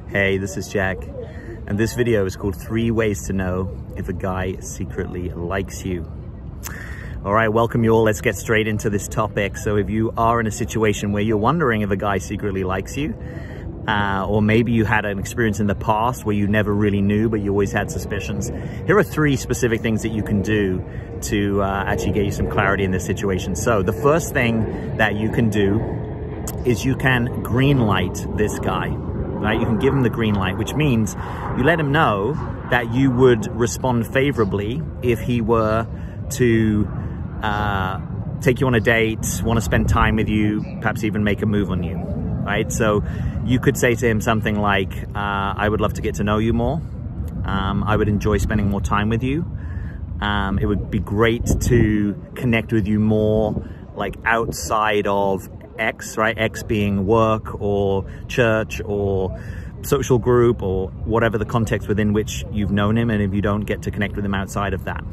Hey, this is Jack, and this video is called 3 Ways to Know If a Guy Secretly Likes You. All right, welcome you all. Let's get straight into this topic. So if you are in a situation where you're wondering if a guy secretly likes you, or maybe you had an experience in the past where you never really knew, but you always had suspicions, here are 3 specific things that you can do to actually get you some clarity in this situation. So the first thing that you can do is you can green light this guy. Right? You can give him the green light, which means you let him know that you would respond favorably if he were to take you on a date, want to spend time with you, perhaps even make a move on you, right? So you could say to him something like, I would love to get to know you more. I would enjoy spending more time with you. It would be great to connect with you more, like outside of X, right? X being work or church or social group or whatever the context within which you've known him, and if you don't get to connect with him outside of that.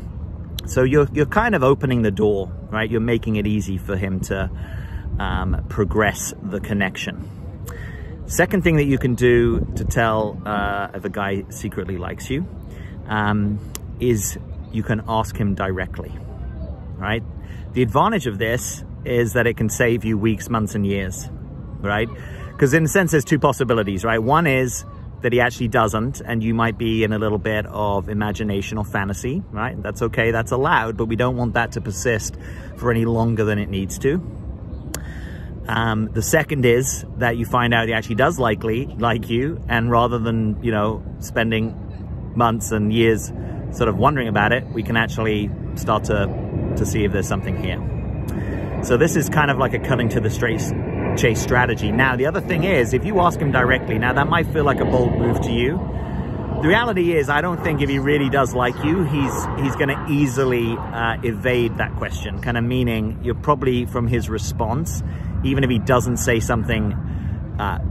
So you're kind of opening the door, right? You're making it easy for him to progress the connection. Second thing that you can do to tell if a guy secretly likes you is you can ask him directly, right? The advantage of this is that it can save you weeks, months, and years, right? Because in a sense, there's 2 possibilities, right? One is that he actually doesn't, and you might be in a little bit of imagination or fantasy, right? That's okay, that's allowed, but we don't want that to persist for any longer than it needs to. The second is that you find out he actually does like you, and rather than, spending months and years sort of wondering about it, we can actually start to see if there's something here. So this is kind of like a cutting to the chase strategy. Now, the other thing is, if you ask him directly, now that might feel like a bold move to you. The reality is, I don't think if he really does like you, he's going to easily evade that question. Kind of meaning you're probably, from his response, even if he doesn't say something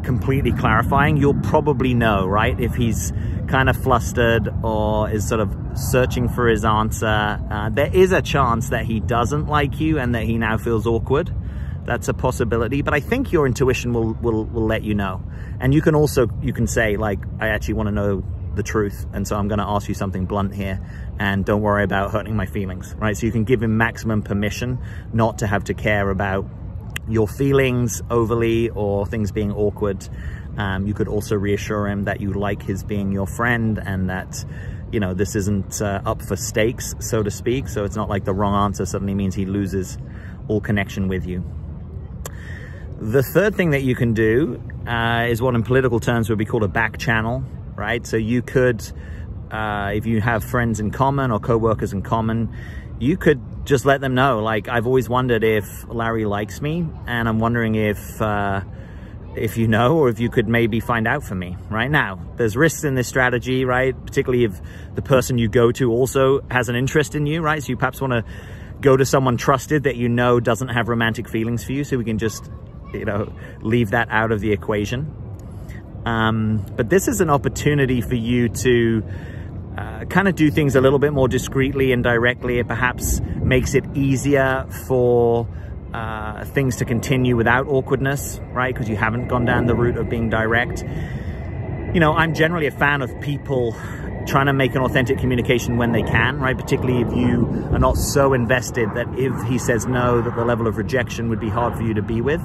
completely clarifying, you'll probably know, right? If he's kind of flustered or is sort of searching for his answer, there is a chance that he doesn't like you and that he now feels awkward. That's a possibility, but I think your intuition will let you know. And you can say, like, I actually want to know the truth, and so I'm going to ask you something blunt here, and don't worry about hurting my feelings, right? So you can give him maximum permission not to have to care about your feelings overly or things being awkward. You could also reassure him that you like his being your friend, and that this isn't up for stakes, so to speak. So it's not like the wrong answer suddenly means he loses all connection with you. The third thing that you can do is what in political terms would be called a back channel, right? So you could, if you have friends in common or co-workers in common, you could just let them know, like, I've always wondered if Larry likes me, and I'm wondering if you know, or if you could maybe find out for me. Right now, there's risks in this strategy, right? Particularly if the person you go to also has an interest in you, right? So you perhaps want to go to someone trusted that doesn't have romantic feelings for you, so we can just, leave that out of the equation. But this is an opportunity for you to kind of do things a little bit more discreetly and directly. It perhaps makes it easier for things to continue without awkwardness, right? Because you haven't gone down the route of being direct. I'm generally a fan of people trying to make an authentic communication when they can, right? Particularly if you are not so invested that if he says no, that the level of rejection would be hard for you to be with.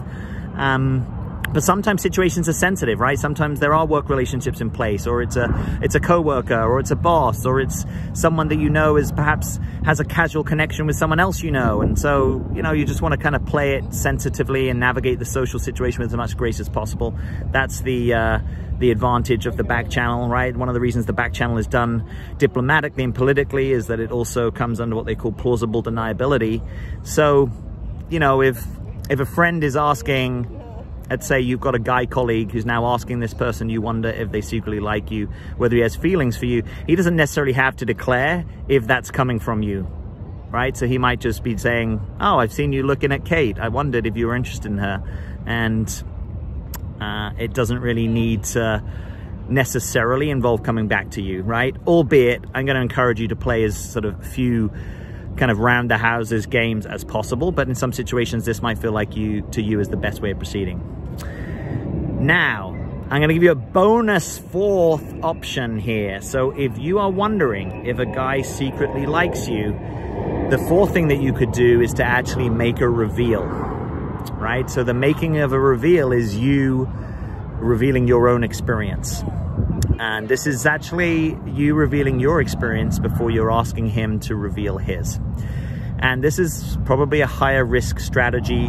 But sometimes situations are sensitive, right? Sometimes there are work relationships in place, or it's a coworker, or it's a boss, or it's someone that is perhaps has a casual connection with someone else and so you just want to kind of play it sensitively and navigate the social situation with as much grace as possible. That's the advantage of the back channel, right? One of the reasons the back channel is done diplomatically and politically is that it also comes under what they call plausible deniability. So if a friend is asking, let's say you've got a guy colleague who's now asking this person you wonder if they secretly like you, whether he has feelings for you, he doesn't necessarily have to declare if that's coming from you, right? So he might just be saying, oh, I've seen you looking at Kate. I wondered if you were interested in her. And it doesn't really need to necessarily involve coming back to you, right? Albeit, I'm going to encourage you to play as sort of few kind of round the houses games as possible, but in some situations this might feel like to you is the best way of proceeding. Now, I'm going to give you a bonus fourth option here. So if you are wondering if a guy secretly likes you, the fourth thing that you could do is to actually make a reveal, right? So the making of a reveal is you revealing your own experience. And this is actually you revealing your experience before you're asking him to reveal his. And this is probably a higher risk strategy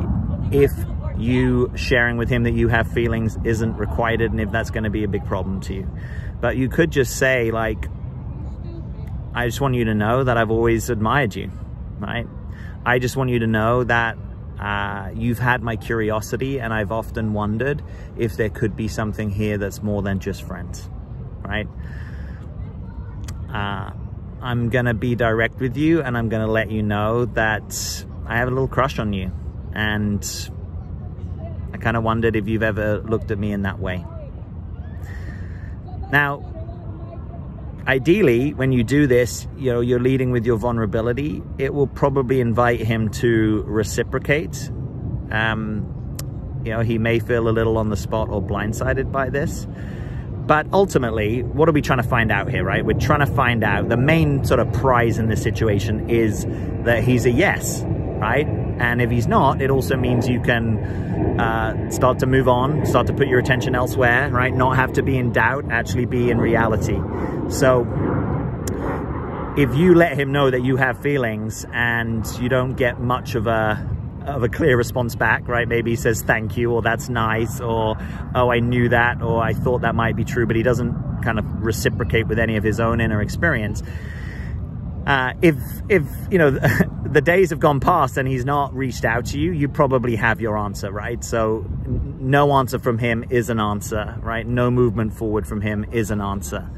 if you sharing with him that you have feelings isn't requited, and if that's going to be a big problem to you. But you could just say, like, I just want you to know that I've always admired you, right? I just want you to know that you've had my curiosity, and I've often wondered if there could be something here that's more than just friends, right? I'm gonna be direct with you, and I'm gonna let you know that I have a little crush on you, and I kind of wondered if you've ever looked at me in that way. Now, ideally, when you do this, you know, you're leading with your vulnerability. It will probably invite him to reciprocate. You know, he may feel a little on the spot or blindsided by this. But ultimately, what are we trying to find out here, right? We're trying to find out, the main sort of prize in this situation is that he's a yes, right? And if he's not, it also means you can start to move on, start to put your attention elsewhere, right? Not have to be in doubt, actually be in reality. So if you let him know that you have feelings and you don't get much of a clear response back, right? Maybe he says thank you, or that's nice, or oh, I knew that, or I thought that might be true, but he doesn't kind of reciprocate with any of his own inner experience. If you know, the days have gone past and he's not reached out to you, you probably have your answer, right? So no answer from him is an answer, right? No movement forward from him is an answer.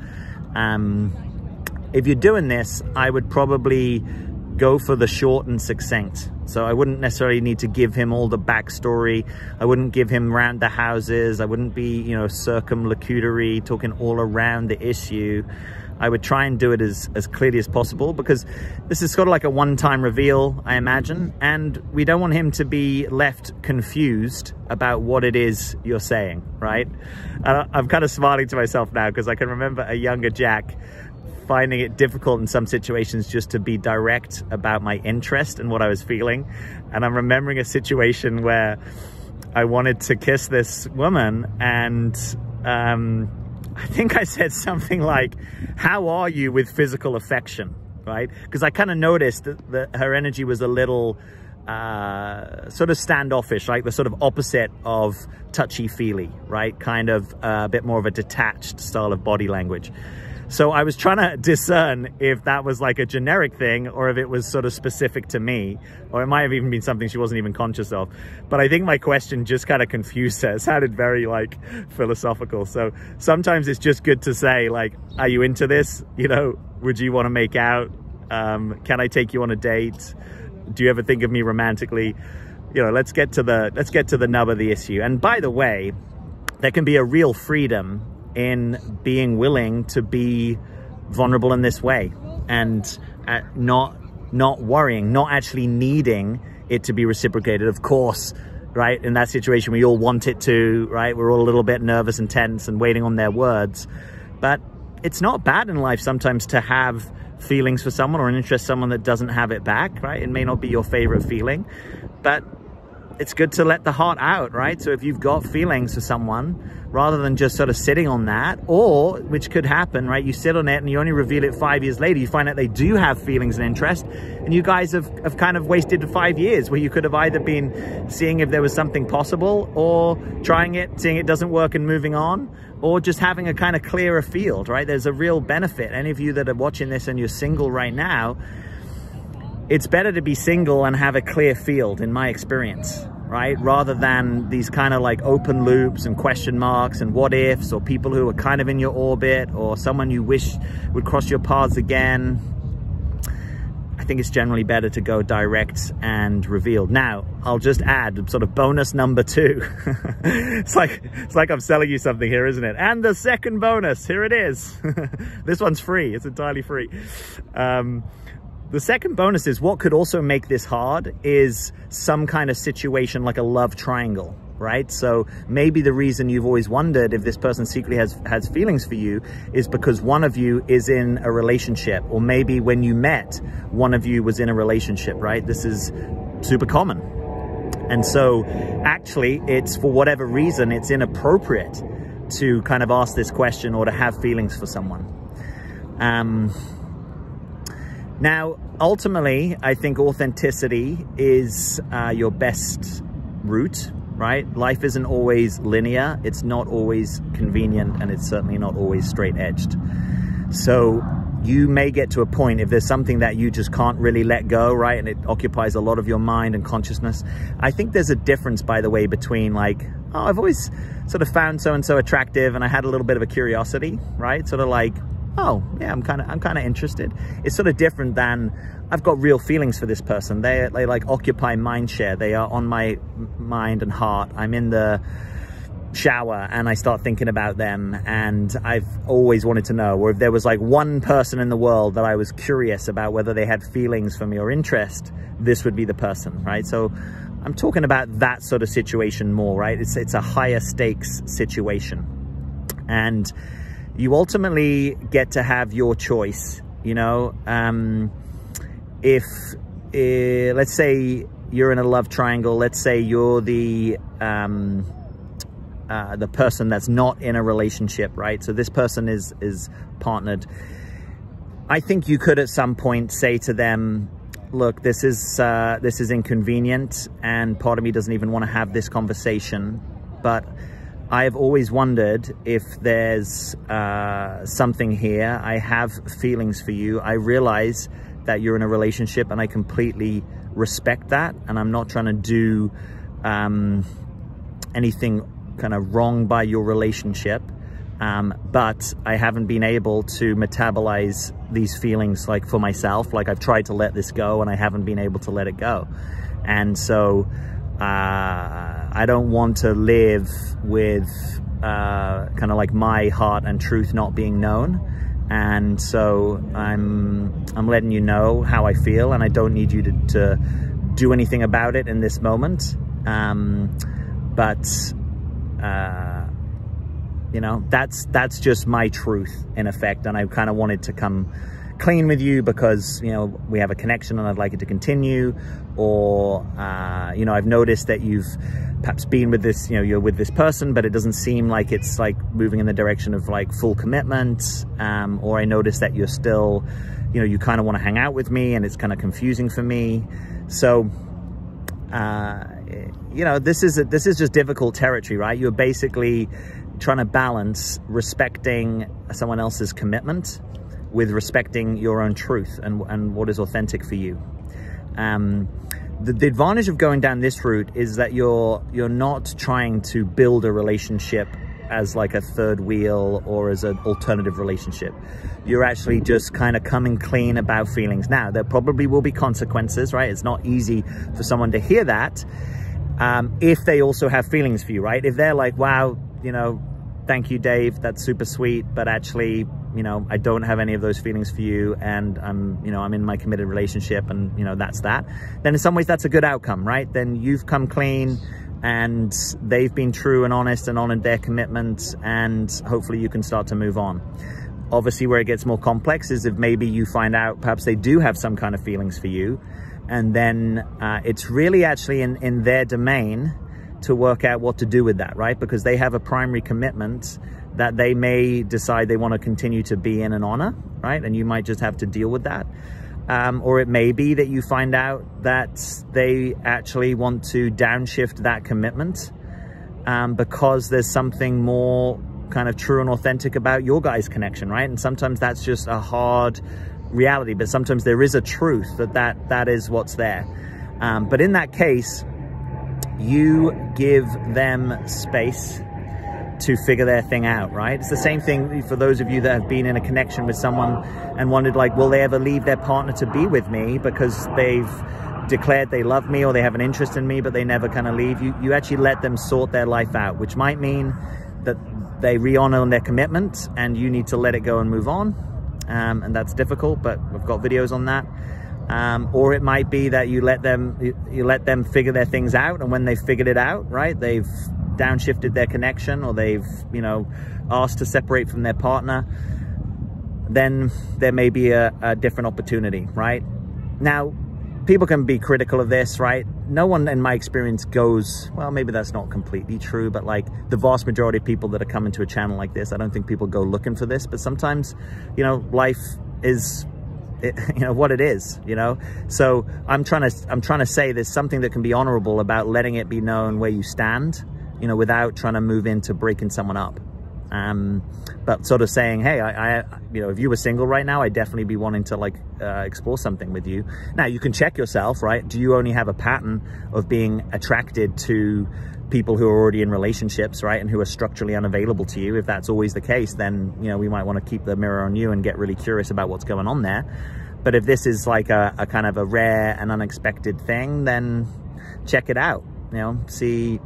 If you're doing this, I would probably go for the short and succinct. So I wouldn't necessarily need to give him all the backstory. I wouldn't give him round the houses. I wouldn't be, you know, circumlocutory, talking all around the issue. I would try and do it as clearly as possible, because this is sort of like a one-time reveal, I imagine, and we don't want him to be left confused about what it is you're saying, right? I'm kind of smiling to myself now because I can remember a younger Jack finding it difficult in some situations just to be direct about my interest and what I was feeling. And I'm remembering a situation where I wanted to kiss this woman, and I think I said something like, how are you with physical affection, right? Because I kind of noticed that her energy was a little sort of standoffish, like the sort of opposite of touchy-feely, right? Kind of a bit more of a detached style of body language. So I was trying to discern if that was like a generic thing or if it was sort of specific to me, or it might have even been something she wasn't even conscious of. But I think my question just kind of confused her. It sounded very like philosophical. So sometimes it's just good to say, like, are you into this? You know, would you want to make out? Can I take you on a date? Do you ever think of me romantically? You know, let's get to the nub of the issue. And by the way, there can be a real freedom in being willing to be vulnerable in this way, and not worrying, not actually needing it to be reciprocated. Of course, right, in that situation we all want it to, right? We're all a little bit nervous and tense and waiting on their words. But it's not bad in life sometimes to have feelings for someone or an interest in someone that doesn't have it back, right? It may not be your favorite feeling, but it's good to let the heart out, right? So if you've got feelings for someone, rather than just sort of sitting on that, or, which could happen, right? You sit on it and you only reveal it 5 years later, you find out they do have feelings and interest, and you guys have kind of wasted 5 years where you could have either been seeing if there was something possible, or trying it, seeing it doesn't work and moving on, or just having a kind of clearer field, right? There's a real benefit. Any of you that are watching this and you're single right now, it's better to be single and have a clear field, in my experience, right? Rather than these kind of like open loops and question marks and what ifs, or people who are kind of in your orbit, or someone you wish would cross your paths again. I think it's generally better to go direct and revealed. Now, I'll just add sort of bonus number 2. It's like I'm selling you something here, isn't it? And the second bonus, here it is. This one's free, it's entirely free. The second bonus is, what could also make this hard is some kind of situation like a love triangle, right? So maybe the reason you've always wondered if this person secretly has feelings for you is because one of you is in a relationship, or maybe when you met, one of you was in a relationship, right? This is super common. And so actually it's, for whatever reason, it's inappropriate to kind of ask this question or to have feelings for someone. Now, ultimately, I think authenticity is your best route, right? Life isn't always linear, it's not always convenient, and it's certainly not always straight-edged. So you may get to a point, if there's something that you just can't really let go, right, and it occupies a lot of your mind and consciousness. I think there's a difference, by the way, between like, oh, I've always sort of found so-and-so attractive and I had a little bit of a curiosity, right? Sort of like, oh yeah, I'm kind of interested. It's sort of different than I've got real feelings for this person. They like occupy mind share. They are on my mind and heart. I'm in the shower and I start thinking about them, and I've always wanted to know, or if there was like one person in the world that I was curious about whether they had feelings for me or interest, this would be the person, right? So I'm talking about that sort of situation more, right? It's a higher stakes situation, and you ultimately get to have your choice, you know. If let's say you're in a love triangle, let's say you're the person that's not in a relationship, right? So this person is partnered. I think you could at some point say to them, look, this is inconvenient, and part of me doesn't even want to have this conversation, but I have always wondered if there's something here. I have feelings for you. I realize that you're in a relationship, and I completely respect that, and I'm not trying to do anything kind of wrong by your relationship, but I haven't been able to metabolize these feelings like for myself. Like I've tried to let this go and I haven't been able to let it go, and so I don't want to live with kind of like my heart and truth not being known. And so I'm letting you know how I feel, and I don't need you to do anything about it in this moment. You know, that's just my truth in effect, and I kind of wanted to come clean with you because, you know, we have a connection and I'd like it to continue. Or you know, I've noticed that you've perhaps been with this, you know, you're with this person, but it doesn't seem like it's like moving in the direction of like full commitment. Or I noticed that you're still, you know, you kind of want to hang out with me, and it's kind of confusing for me. So you know, this is just difficult territory, right? You're basically trying to balance respecting someone else's commitment with respecting your own truth and what is authentic for you. The advantage of going down this route is that you're not trying to build a relationship as like a third wheel or as an alternative relationship. You're actually just kind of coming clean about feelings. Now, there probably will be consequences, right? It's not easy for someone to hear that if they also have feelings for you, right? If they're like, wow, you know, thank you, Dave, that's super sweet, but actually, you know, I don't have any of those feelings for you, and you know, I'm in my committed relationship, and you know, that's that. Then in some ways that's a good outcome, right? Then you've come clean and they've been true and honest and honored their commitment, and hopefully you can start to move on. Obviously, where it gets more complex is if maybe you find out perhaps they do have some kind of feelings for you, and then it's really actually in their domain to work out what to do with that, right? Because they have a primary commitment that they may decide they want to continue to be in and honor, right? And you might just have to deal with that. Or it may be that you find out that they actually want to downshift that commitment because there's something more kind of true and authentic about your guys' connection, right? And sometimes that's just a hard reality, but sometimes there is a truth that is what's there. But in that case, you give them space to figure their thing out, right? It's the same thing for those of you that have been in a connection with someone and wondered, like, will they ever leave their partner to be with me because they've declared they love me or they have an interest in me, but they never kind of leave. You actually let them sort their life out, which might mean that they re-honor their commitment and you need to let it go and move on. And that's difficult, but we've got videos on that. Or it might be that you let them figure their things out, and when they've figured it out, right, they've downshifted their connection, or they've, you know, asked to separate from their partner, then there may be a different opportunity, right? Now, people can be critical of this, right? No one in my experience goes, well, maybe that's not completely true, but like the vast majority of people that are coming to a channel like this, I don't think people go looking for this, but sometimes, you know, life is, you know, what it is, you know? So I'm trying to say there's something that can be honorable about letting it be known where you stand, you know, without trying to move into breaking someone up. But sort of saying, hey, you know, if you were single right now, I'd definitely be wanting to like explore something with you. Now you can check yourself, right? Do you only have a pattern of being attracted to people who are already in relationships, right? And who are structurally unavailable to you? If that's always the case, then, you know, we might want to keep the mirror on you and get really curious about what's going on there. But if this is like a kind of a rare and unexpected thing, then check it out, you know, see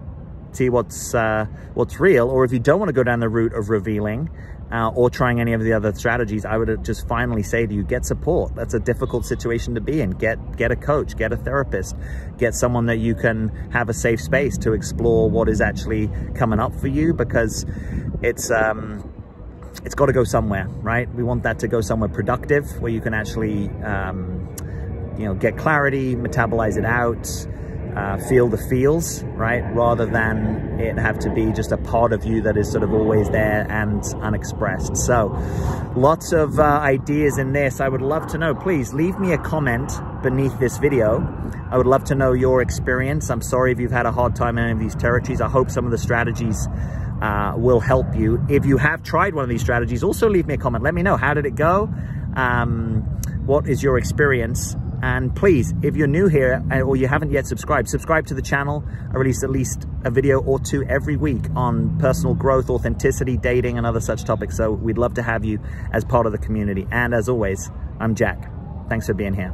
what's real. Or if you don't want to go down the route of revealing or trying any of the other strategies, I would just finally say to you, get support. That's a difficult situation to be in. Get a coach, get a therapist, get someone that you can have a safe space to explore what is actually coming up for you, because it's got to go somewhere, right? We want that to go somewhere productive, where you can actually you know, get clarity, metabolize it out, feel the feels, right? Rather than it have to be just a part of you that is sort of always there and unexpressed. So lots of ideas in this. I would love to know, please leave me a comment beneath this video. I would love to know your experience. I'm sorry if you've had a hard time in any of these territories. I hope some of the strategies will help you. If you have tried one of these strategies, also leave me a comment. Let me know, how did it go? What is your experience? And please, if you're new here or you haven't yet subscribed to the channel. I release at least a video or two every week on personal growth, authenticity, dating, and other such topics. So we'd love to have you as part of the community. And as always, I'm Jack. Thanks for being here.